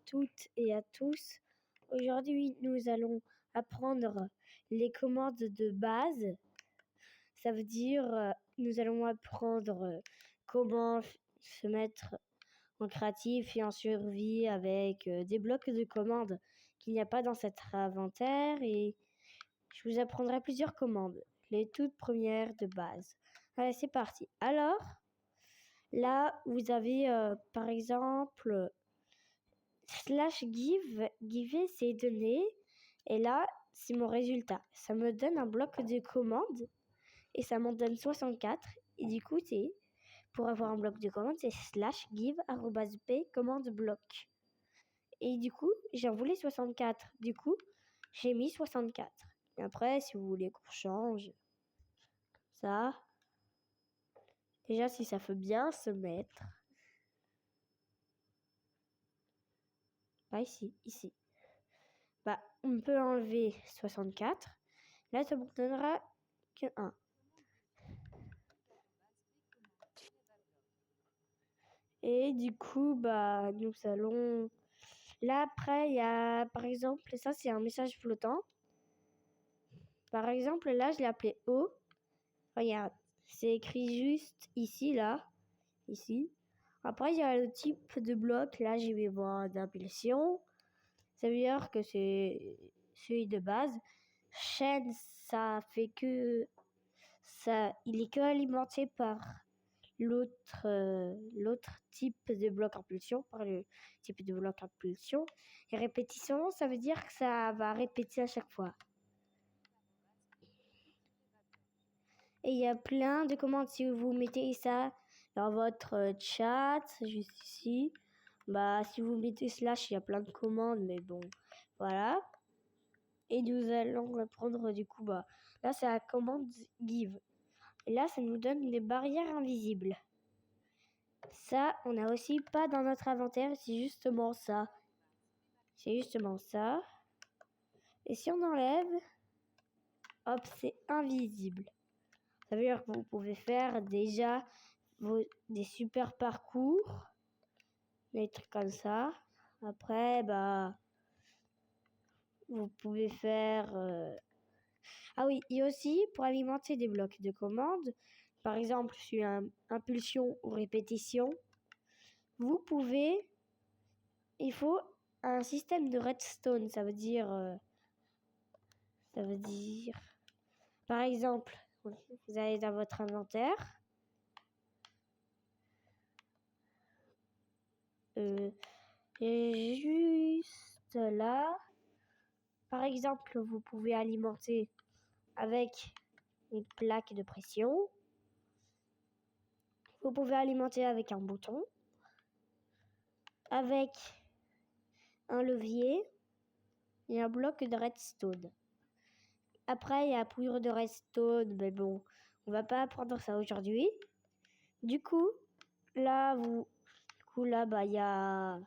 toutes et à tous. Aujourd'hui, nous allons apprendre les commandes de base. Ça veut dire, nous allons apprendre comment se mettre en créatif et en survie avec des blocs de commandes qu'il n'y a pas dans cet inventaire. Et je vous apprendrai plusieurs commandes, les toutes premières de base. Allez, c'est parti. Alors, là, vous avez par exemple /give c'est données et là, c'est mon résultat. Ça me donne un bloc de commande et ça m'en donne 64. Et du coup, c'est pour avoir un bloc de commande, c'est /give_p commande bloc. Et du coup, j'en voulais 64. Du coup, j'ai mis 64. Et après, si vous voulez qu'on change ça, déjà si ça fait bien se mettre. Pas ici. Bah, on peut enlever 64. Là, ça me donnera que 1. Et du coup, bah, nous allons... Là, après, il y a, par exemple, ça, c'est un message flottant. Par exemple, là, je l'ai appelé O. Regarde, c'est écrit juste ici, là. Ici. Après, il y a le type de bloc. Là, je vais voir d'impulsion. Ça veut dire que c'est celui de base. Chaîne, ça fait que... ça, il est que alimenté par l'autre type de bloc impulsion, par le type de bloc impulsion. Et répétition, ça veut dire que ça va répéter à chaque fois. Et il y a plein de commandes. Si vous mettez ça dans votre chat, juste ici, bah si vous mettez /, il y a plein de commandes, mais bon, voilà. Et nous allons prendre du coup, bah là c'est la commande give. Et là, ça nous donne des barrières invisibles. Ça, on n'a aussi pas dans notre inventaire, c'est justement ça. C'est justement ça. Et si on enlève, hop, c'est invisible. Ça veut dire que vous pouvez faire déjà des super parcours, des trucs comme ça. Après, bah, vous pouvez faire... Ah oui, et aussi pour alimenter des blocs de commandes, par exemple sur impulsion ou répétition, vous pouvez... Il faut un système de redstone, ça veut dire... Par exemple, vous allez dans votre inventaire. Et juste là, par exemple, vous pouvez alimenter avec une plaque de pression. Vous pouvez alimenter avec un bouton, avec un levier et un bloc de redstone. Après, il y a la poudre de redstone, mais bon, on va pas apprendre ça aujourd'hui. Du coup, là, bah, il y a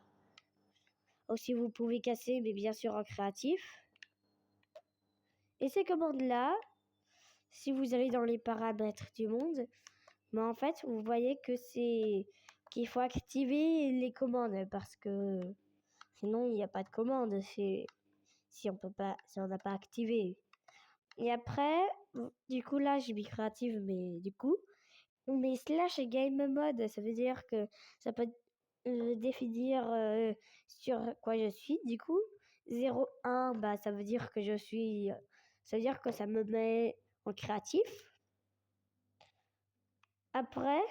aussi, vous pouvez casser, mais bien sûr en créatif. Et ces commandes-là, si vous allez dans les paramètres du monde, mais en fait, vous voyez que c'est qu'il faut activer les commandes parce que sinon il n'y a pas de commande si on n'a pas activé. Et après, du coup là, j'ai mis créative, mais du coup, on met / game mode, ça veut dire que ça peut définir sur quoi je suis. Du coup, 0,1, bah ça veut dire que ça veut dire que ça me met en créatif. Après,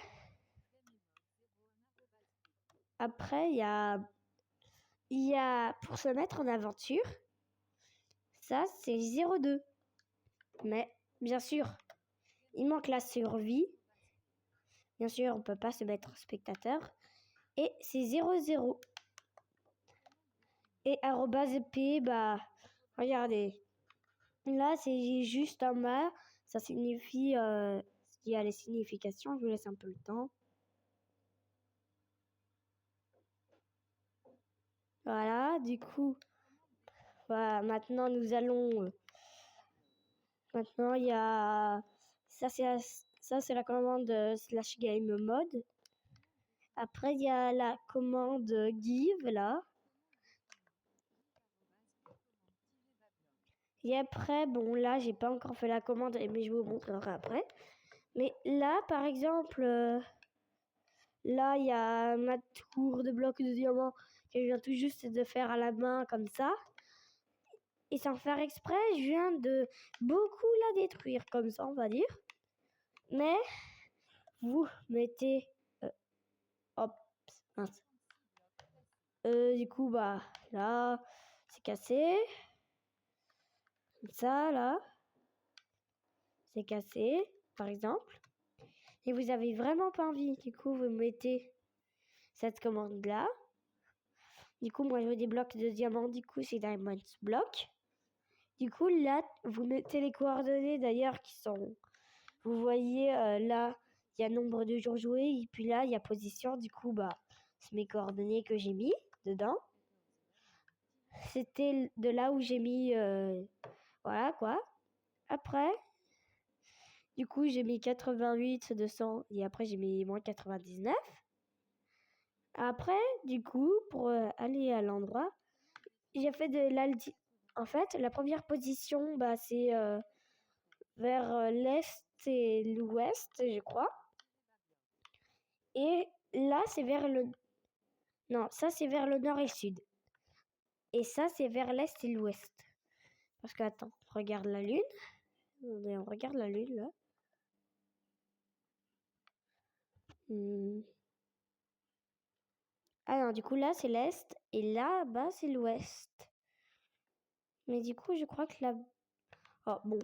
il y a pour se mettre en aventure, ça c'est 0,2. Mais bien sûr, il manque la survie. Bien sûr, on peut pas se mettre en spectateur. Et c'est 0,0. Et @p, bah, regardez. Là, c'est juste en bas. Ça signifie, il y a les significations. Je vous laisse un peu le temps. Voilà, du coup, voilà, maintenant nous allons... maintenant, il y a... Ça, c'est la commande /game mode. Après, il y a la commande give, là. Et après, bon, là, j'ai pas encore fait la commande, mais je vous montrerai après. Mais là, par exemple, là, il y a ma tour de blocs de diamant que je viens tout juste de faire à la main, comme ça. Et sans faire exprès, je viens de beaucoup la détruire, comme ça, on va dire. Mais, vous mettez... hop, mince. Du coup, bah, là, c'est cassé. Comme ça, là. C'est cassé, par exemple. Et vous avez vraiment pas envie. Du coup, vous mettez cette commande-là. Du coup, moi, je veux des blocs de diamants. Du coup, c'est Diamond Block. Du coup, là, vous mettez les coordonnées, d'ailleurs, qui sont... Vous voyez, là, il y a nombre de jours joués. Et puis là, il y a position. Du coup, bah, c'est mes coordonnées que j'ai mis dedans. C'était de là où j'ai mis... voilà, quoi. Après... Du coup, j'ai mis 88, 200 et après j'ai mis moins 99. Après, du coup, pour aller à l'endroit, j'ai fait de l'alti. En fait, la première position, bah, c'est vers l'est et l'ouest, je crois. Et là, c'est vers le... Non, ça, c'est vers le nord et le sud. Et ça, c'est vers l'est et l'ouest. Parce que, attends, regarde la lune. On regarde la lune, là. Ah non, du coup, là, c'est l'est. Et là, bas, c'est l'ouest. Mais du coup, je crois que là... Oh, bon.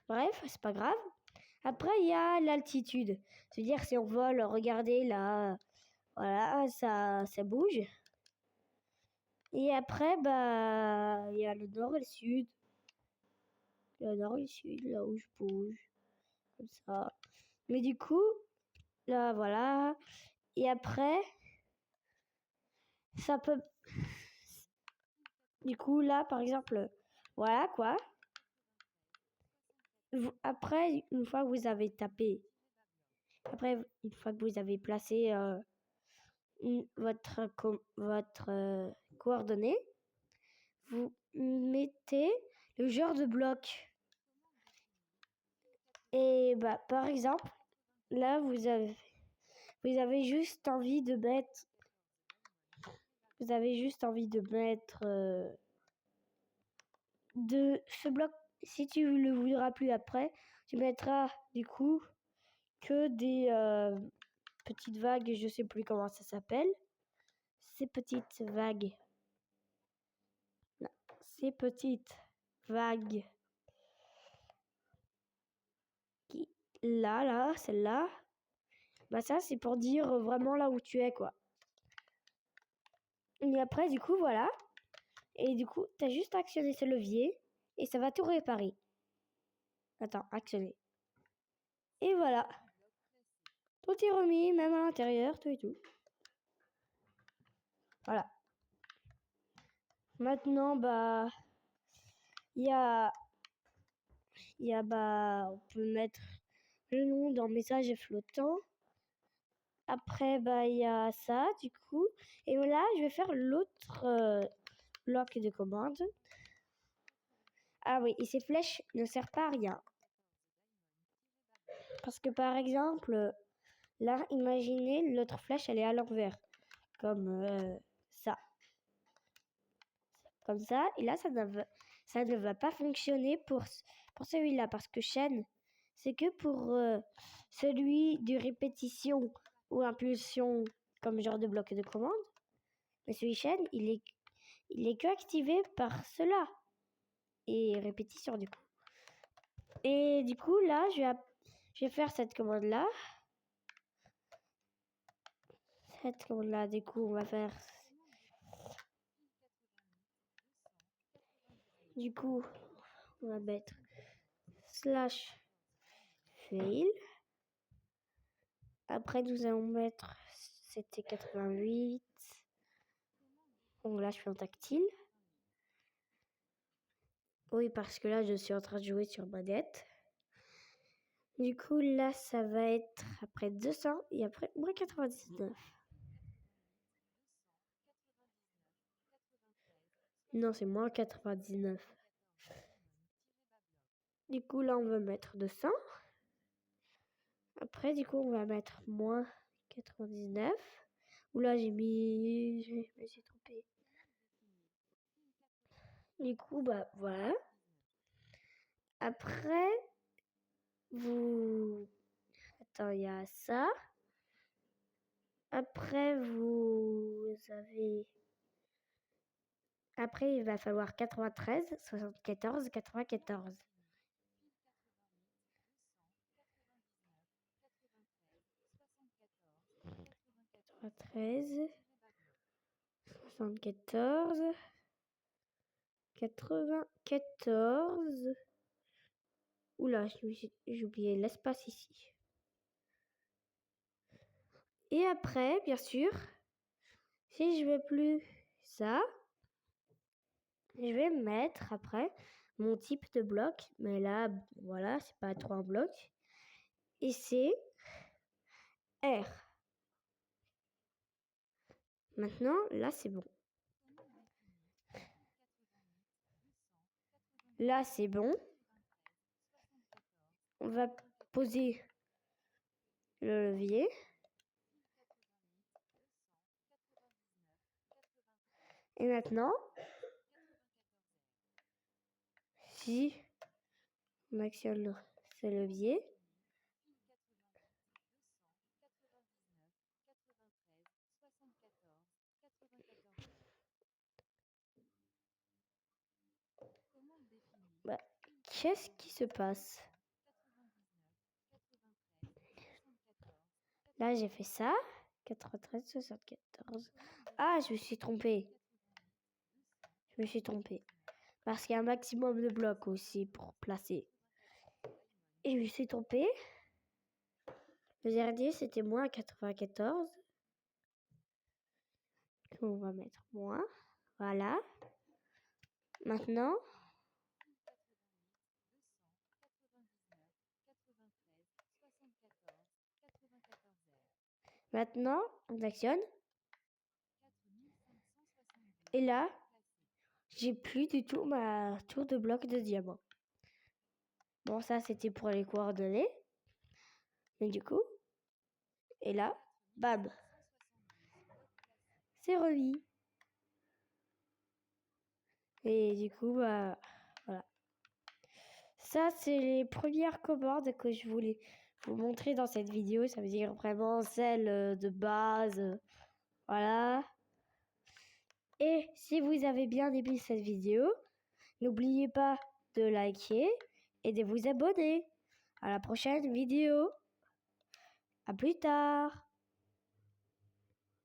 Bref, c'est pas grave. Après, il y a l'altitude. C'est-à-dire, si on vole, regardez là, voilà, ça bouge. Et après, bah, il y a le nord et le sud. Le nord et le sud, là où je bouge. Comme ça. Mais du coup, là, voilà. Et après, ça peut... Du coup, là, par exemple, voilà, quoi. Après, une fois que vous avez tapé, après, une fois que vous avez placé votre coordonnée, vous mettez le genre de bloc. Et bah, par exemple, là, vous avez juste envie de mettre... Vous avez juste envie de mettre de ce bloc. Si tu le voudras plus après, tu mettras du coup que des petites vagues, je sais plus comment ça s'appelle. Ces petites vagues. Non, ces petites vagues. Là, celle-là. Bah ça, c'est pour dire vraiment là où tu es, quoi. Et après, du coup, voilà. Et du coup, t'as juste à actionner ce levier et ça va tout réparer. Attends, actionner. Et voilà. Tout est remis, même à l'intérieur, tout et tout. Voilà. Maintenant, bah, il y a, bah, on peut mettre le nom dans message flottant. Après, bah, il y a ça, du coup. Et là, je vais faire l'autre bloc de commande. Ah oui, et ces flèches ne servent pas à rien. Parce que par exemple, là, imaginez, l'autre flèche, elle est à l'envers. Comme ça. Comme ça. Et là, ça ne va pas fonctionner pour celui-là. Parce que chaîne, c'est que pour celui de répétition ou impulsion comme genre de bloc de commande. Mais celui chaîne, il est que activé par cela. Et répétition du coup. Et du coup, là, je vais faire cette commande-là. Cette commande-là, du coup, on va faire... Du coup, on va mettre slash fail. Après, nous allons mettre... C'était 88. Bon, là, je suis en tactile. Oui, parce que là, je suis en train de jouer sur manette. Du coup, là, ça va être après 200 et après moins 99. Non, c'est moins 99. Du coup, là, on va mettre 200. Après, du coup, on va mettre moins 99. Oula, je me suis trompée. Du coup, bah, voilà. Après, vous... Attends, il y a ça. Après, vous avez... Après, il va falloir 93, 74, 94. 93, 74, 94. Oula, j'ai oublié l'espace ici. Et après, bien sûr, si je veux plus ça, je vais mettre après mon type de bloc. Mais là, voilà, c'est pas trop un bloc. Et c'est R. Maintenant, là, c'est bon. Là, c'est bon. On va poser le levier. Et maintenant, si on actionne ce levier, bah, qu'est-ce qui se passe? Là, j'ai fait ça. 93, 74. Ah, je me suis trompée. Je me suis trompée. Parce qu'il y a un maximum de blocs aussi pour placer. Et je me suis trompée. Le dernier, c'était moins 94. On va mettre moins. Voilà. Maintenant, on actionne. Et là, j'ai plus du tout ma tour de bloc de diamant. Bon, ça, c'était pour les coordonnées. Mais du coup, et là, bam, c'est remis. Et du coup, bah, voilà. Ça, c'est les premières commandes que je voulais vous montrer dans cette vidéo. Ça veut dire vraiment celle de base. Voilà. Et si vous avez bien aimé cette vidéo, n'oubliez pas de liker et de vous abonner. À la prochaine vidéo. À plus tard.